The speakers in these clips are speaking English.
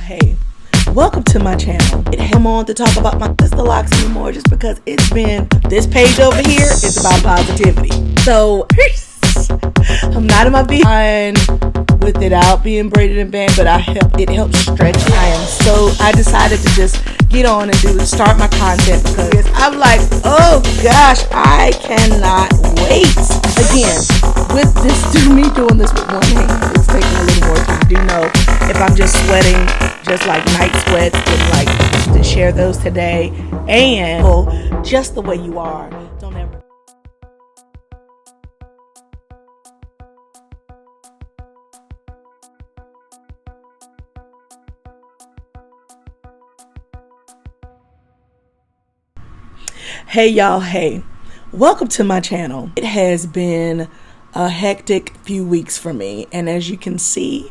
Hey, welcome to my channel. I'm on to talk about my Sisterlocks anymore just because it's been, this page over here is about positivity. So, I'm not in my behind with it out being braided and band, but it helps stretch. I decided to just get on and start my content because I'm like, oh gosh, I cannot wait. Again, with this, me doing this with one hand, it's taking a little more time. Do know if I'm just sweating, just like night sweats, and like to share those today, and just the way you are. Don't ever. Hey y'all, hey, welcome to my channel. It has been a hectic few weeks for me, and as you can see,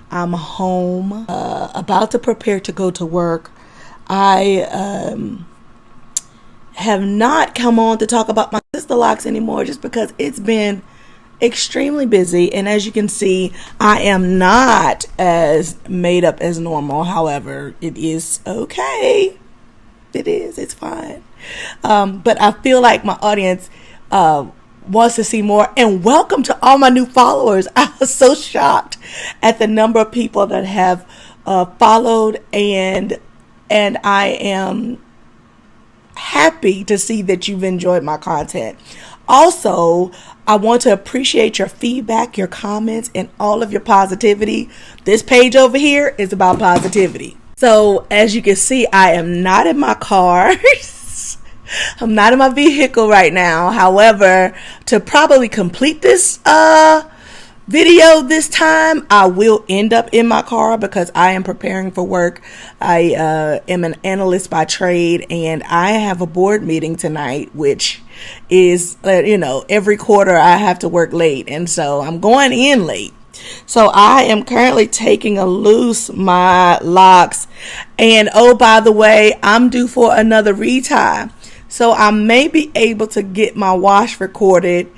I'm home, about to prepare to go to work. I have not come on to talk about my Sisterlocks anymore just because it's been extremely busy, and as you can see, I am not as made up as normal. However, it is okay. It's fine. But I feel like my audience wants to see more. And welcome to all my new followers. I was so shocked at the number of people that have followed, and I am happy to see that you've enjoyed my content. Also, I want to appreciate your feedback, your comments, and all of your positivity. This page over here is about positivity. So as you can see, I am not in my car. I'm not in my vehicle right now. However, to probably complete this video this time, I will end up in my car because I am preparing for work. I am an analyst by trade, and I have a board meeting tonight, which is, every quarter I have to work late. And so I'm going in late. So I am currently taking loose my locks, and oh, by the way, I'm due for another retie. So I may be able to get my wash recorded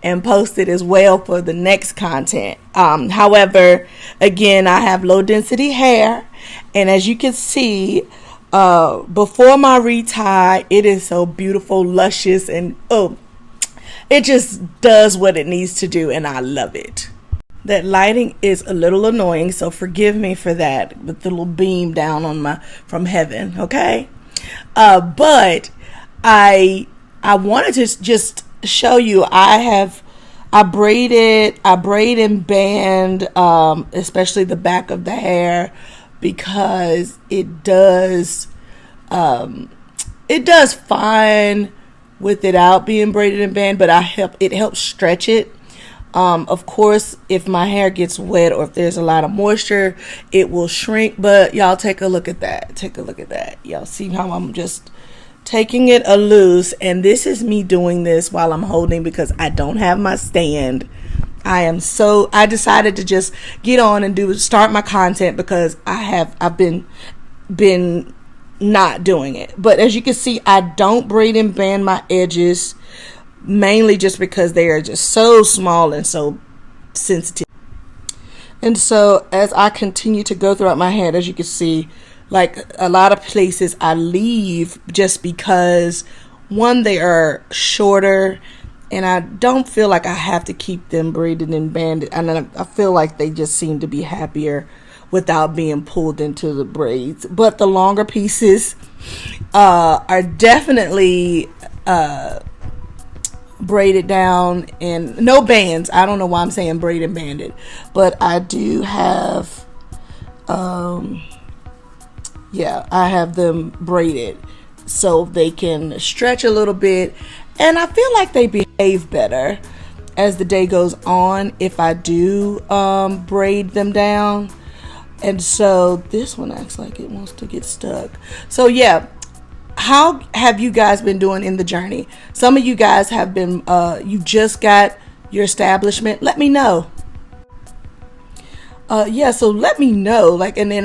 and posted as well for the next content. However, again, I have low density hair, and as you can see, before my retie, it is so beautiful, luscious, and it just does what it needs to do, and I love it. That lighting is a little annoying, so forgive me for that, with the little beam down on from heaven, okay? But I wanted to just show you, I braid and band, especially the back of the hair, because it does fine with it out being braided and band, but it helps stretch it. Of course, if my hair gets wet or if there's a lot of moisture, it will shrink, but y'all take a look at that. Y'all see how I'm just taking it loose, and this is me doing this while I'm holding because I don't have my stand. I decided to just get on and start my content because I've been not doing it. But as you can see, I don't braid and band my edges, mainly just because they are just so small and so sensitive. And so as I continue to go throughout my head, as you can see, like a lot of places I leave just because, one, they are shorter, and I don't feel like I have to keep them braided and banded, and I feel like they just seem to be happier without being pulled into the braids. But the longer pieces are definitely braided down, and no bands. I don't know why I'm saying braid and banded, but I do have I have them braided so they can stretch a little bit, and I feel like they behave better as the day goes on if I do braid them down. And so this one acts like it wants to get stuck. So yeah, how have you guys been doing in the journey? Some of you guys have been, you just got your establishment. Let me know. So let me know, and then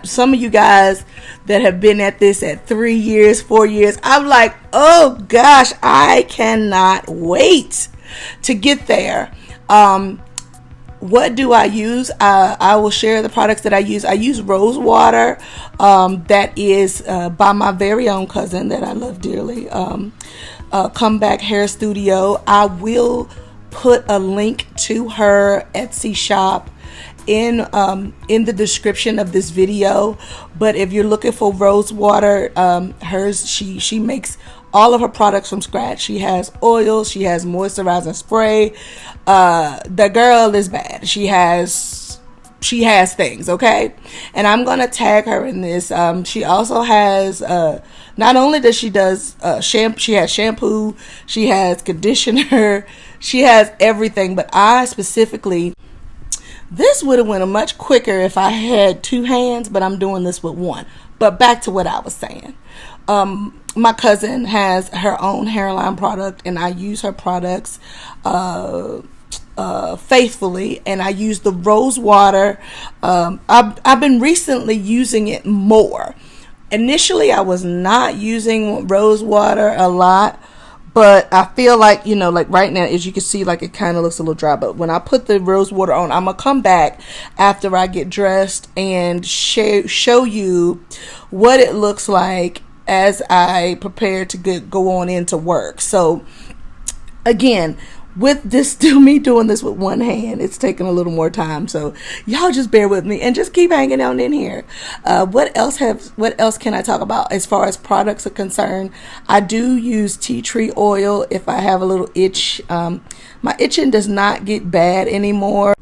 some of you guys that have been at this at 3 years, 4 years, I'm like, oh gosh, I cannot wait to get there. what do I use? I will share the products that I use. I use rose water, that is by my very own cousin that I love dearly, Comeback Hair Studio. I will put a link to her Etsy shop in the description of this video. But if you're looking for rose water, hers, she makes all of her products from scratch. She has oils, she has moisturizing spray. The girl is bad. She has things, okay? And I'm gonna tag her in this. She also has not only does she does shampoo, she has shampoo, she has conditioner, she has everything. But I specifically, this would have went much quicker if I had two hands, but I'm doing this with one. But back to what I was saying. My cousin has her own hairline product, and I use her products faithfully, and I use the rose water. I've been recently using it more. Initially, I was not using rose water a lot, but I feel like, like right now, as you can see, like it kind of looks a little dry. But when I put the rose water on, I'm going to come back after I get dressed and show you what it looks like as I prepare to go on into work. So again, with this, me doing this with one hand, it's taking a little more time. So y'all just bear with me and just keep hanging on in here. What else can I talk about as far as products are concerned? I do use tea tree oil if I have a little itch. My itching does not get bad anymore.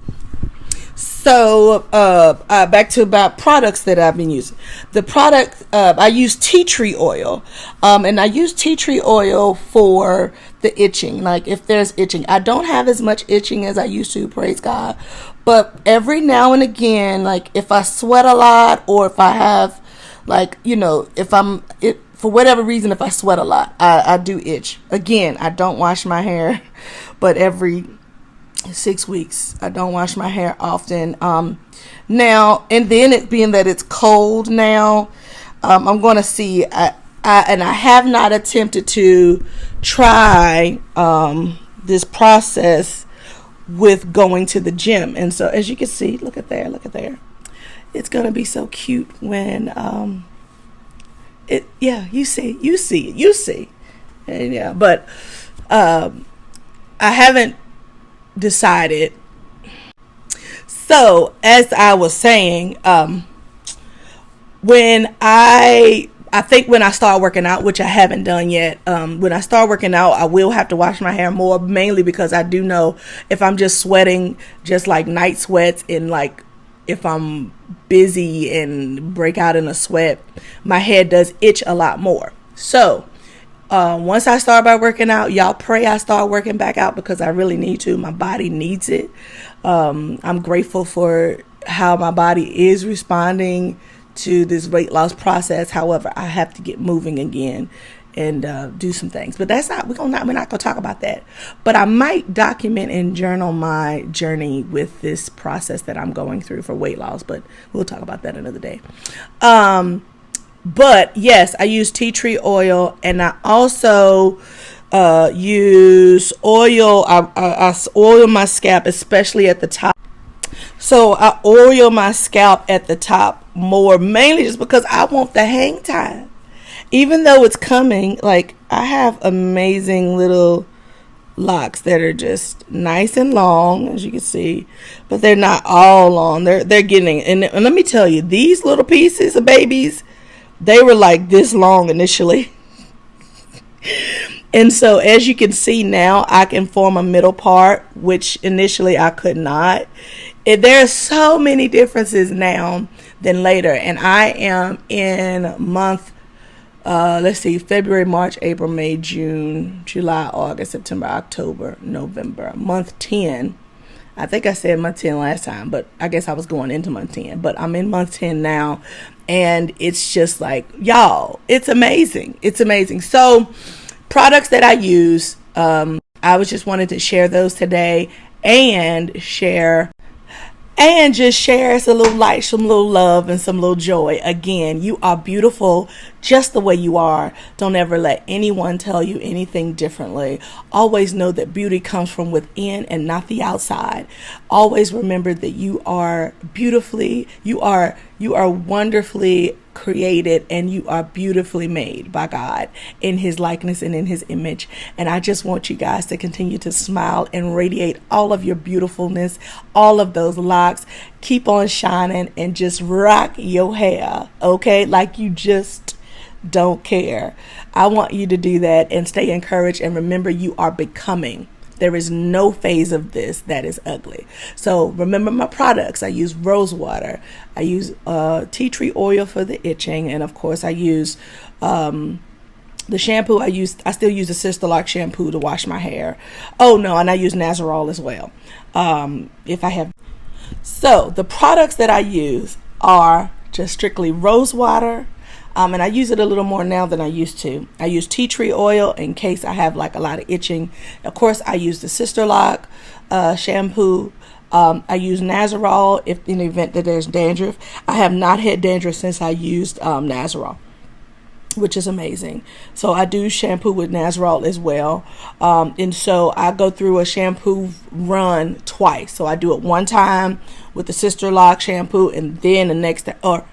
So back to about products that I've been using. The product, I use tea tree oil, and I use tea tree oil for the itching. Like if there's itching, I don't have as much itching as I used to, praise God. But every now and again, like if I sweat a lot, or if I have, like, if for whatever reason, if I sweat a lot, I do itch. Again, I don't wash my hair, but every 6 weeks. I don't wash my hair often. Now, and then it being that it's cold now, I'm going to see, I have not attempted to try this process with going to the gym. And so as you can see, look at there. It's going to be so cute when you see. And yeah, but I haven't decided. So as I was saying, when I think when I start working out, which I haven't done yet, when I start working out, I will have to wash my hair more, mainly because I do know if I'm just sweating, just like night sweats, and like if I'm busy and break out in a sweat, my head does itch a lot more. So once I start by working out, y'all pray I start working back out, because I really need to. My body needs it. I'm grateful for how my body is responding to this weight loss process. However, I have to get moving again and do some things. But we're not gonna talk about that. But I might document and journal my journey with this process that I'm going through for weight loss. But we'll talk about that another day. But yes, I use tea tree oil, and I also use oil. I oil my scalp, especially at the top. So I oil my scalp at the top more, mainly just because I want the hang time. Even though it's coming, like I have amazing little locks that are just nice and long, as you can see, but they're not all long. They're getting, and let me tell you, these little pieces of babies, they were like this long initially. And so as you can see now, I can form a middle part, which initially I could not. There are so many differences now than later. And I am in month, February, March, April, May, June, July, August, September, October, November, month 10. I think I said month 10 last time, but I guess I was going into month 10. But I'm in month 10 now, and it's just like, y'all, it's amazing. It's amazing. So products that I use, I was just wanted to share those today, and share and just share us a little light, some little love, and some little joy. Again, you are beautiful just the way you are. Don't ever let anyone tell you anything differently. Always know that beauty comes from within and not the outside. Always remember that you are beautifully, you are wonderfully created, and you are beautifully made by God in his likeness and in his image. And I just want you guys to continue to smile and radiate all of your beautifulness, all of those locks. Keep on shining and just rock your hair, okay? Like you just don't care. I want you to do that and stay encouraged, and remember, you are becoming. There is no phase of this that is ugly. So remember my products. I use rose water. I use tea tree oil for the itching. And of course I use the shampoo. I still use the Sisterlock shampoo to wash my hair. Oh no, and I use Nizoral as well. If I have. So the products that I use are just strictly rose water. And I use it a little more now than I used to. I use tea tree oil in case I have like a lot of itching. Of course, I use the Sisterlock shampoo. I use Nizoral if in the event that there's dandruff. I have not had dandruff since I used Nizoral, which is amazing. So I do shampoo with Nizoral as well. And so I go through a shampoo run twice. So I do it one time with the Sisterlock shampoo, and then the next, or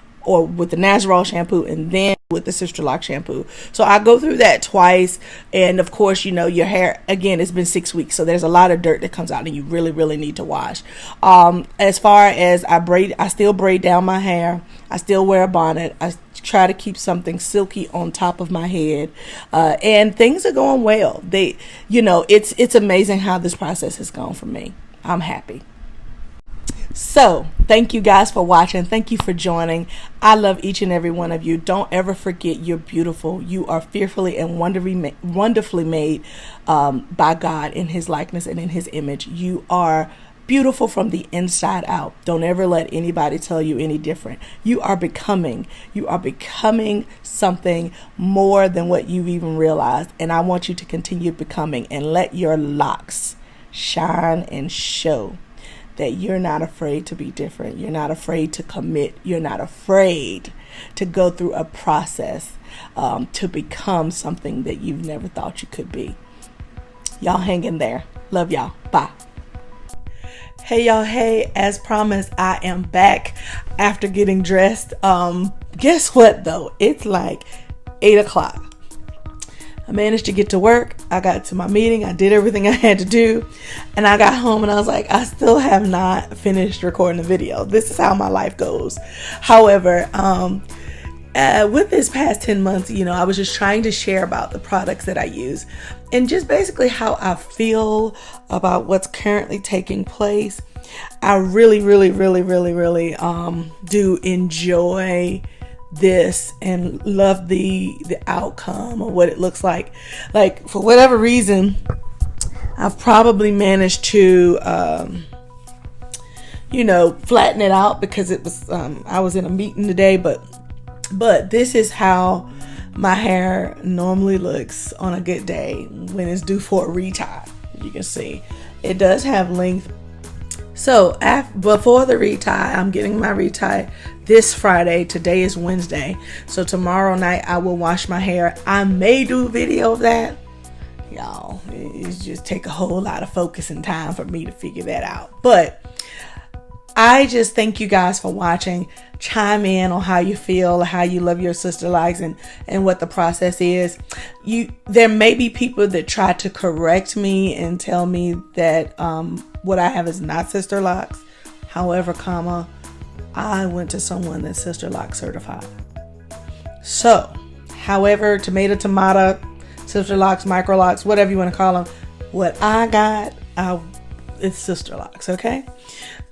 with the Nizoral shampoo, and then with the Sisterlock shampoo. So I go through that twice. And of course, you know, your hair, again, it's been 6 weeks, so there's a lot of dirt that comes out and you really need to wash. As far as I still braid down my hair. I still wear a bonnet. I try to keep something silky on top of my head, and things are going well. It's amazing how this process has gone for me. I'm happy. So thank you guys for watching. Thank you for joining. I love each and every one of you. Don't ever forget you're beautiful. You are fearfully and wonderfully made by God in his likeness and in his image. You are beautiful from the inside out. Don't ever let anybody tell you any different. You are becoming something more than what you've even realized. And I want you to continue becoming, and let your locks shine and show that you're not afraid to be different. You're not afraid to commit. You're not afraid to go through a process to become something that you've never thought you could be. Y'all hang in there. Love y'all. Bye. Hey y'all, hey, as promised, I am back after getting dressed. Guess what though? It's like 8 o'clock. I managed to get to work. I got to my meeting. I did everything I had to do. And I got home and I was like, I still have not finished recording the video. This is how my life goes. However, with this past 10 months, I was just trying to share about the products that I use and just basically how I feel about what's currently taking place. I really do enjoy this and love the outcome or what it looks like. Like, for whatever reason, I've probably managed to flatten it out because it was I was in a meeting today, but this is how my hair normally looks on a good day when it's due for a retie. You can see it does have length. So before the retie, I'm getting my retie this Friday. Today is Wednesday. So tomorrow night I will wash my hair. I may do a video of that. Y'all, it just take a whole lot of focus and time for me to figure that out. But I just thank you guys for watching. Chime in on how you feel, how you love your Sisterlocks, and what the process is. There may be people that try to correct me and tell me that what I have is not Sisterlocks. However, I went to someone that's Sisterlock certified. So, however, tomato, Sisterlocks, microlocks, whatever you want to call them, what I got, it's Sisterlocks, okay?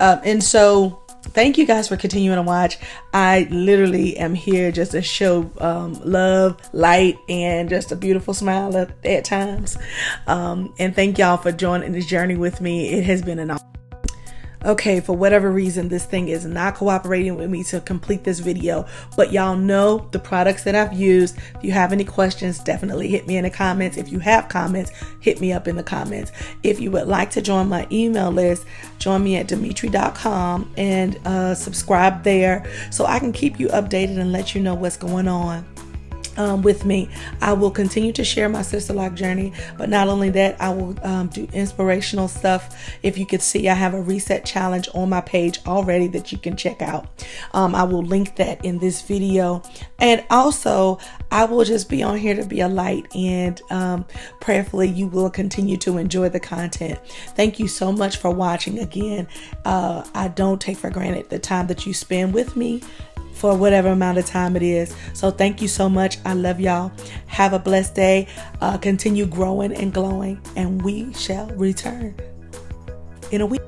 And so thank you guys for continuing to watch. I literally am here just to show love, light, and just a beautiful smile at times. And thank y'all for joining this journey with me. It has been an Okay, for whatever reason, this thing is not cooperating with me to complete this video, but y'all know the products that I've used. If you have any questions, definitely hit me in the comments. If you have comments, hit me up in the comments. If you would like to join my email list, join me at Dimitri.com and subscribe there so I can keep you updated and let you know what's going on. With me. I will continue to share my Sisterlock journey, but not only that, I will do inspirational stuff. If you could see, I have a reset challenge on my page already that you can check out. I will link that in this video, and also I will just be on here to be a light, and prayerfully you will continue to enjoy the content. Thank you so much for watching. Again, I don't take for granted the time that you spend with me for whatever amount of time it is. So thank you so much. I love y'all. Have a blessed day. Continue growing and glowing, and we shall return in a week.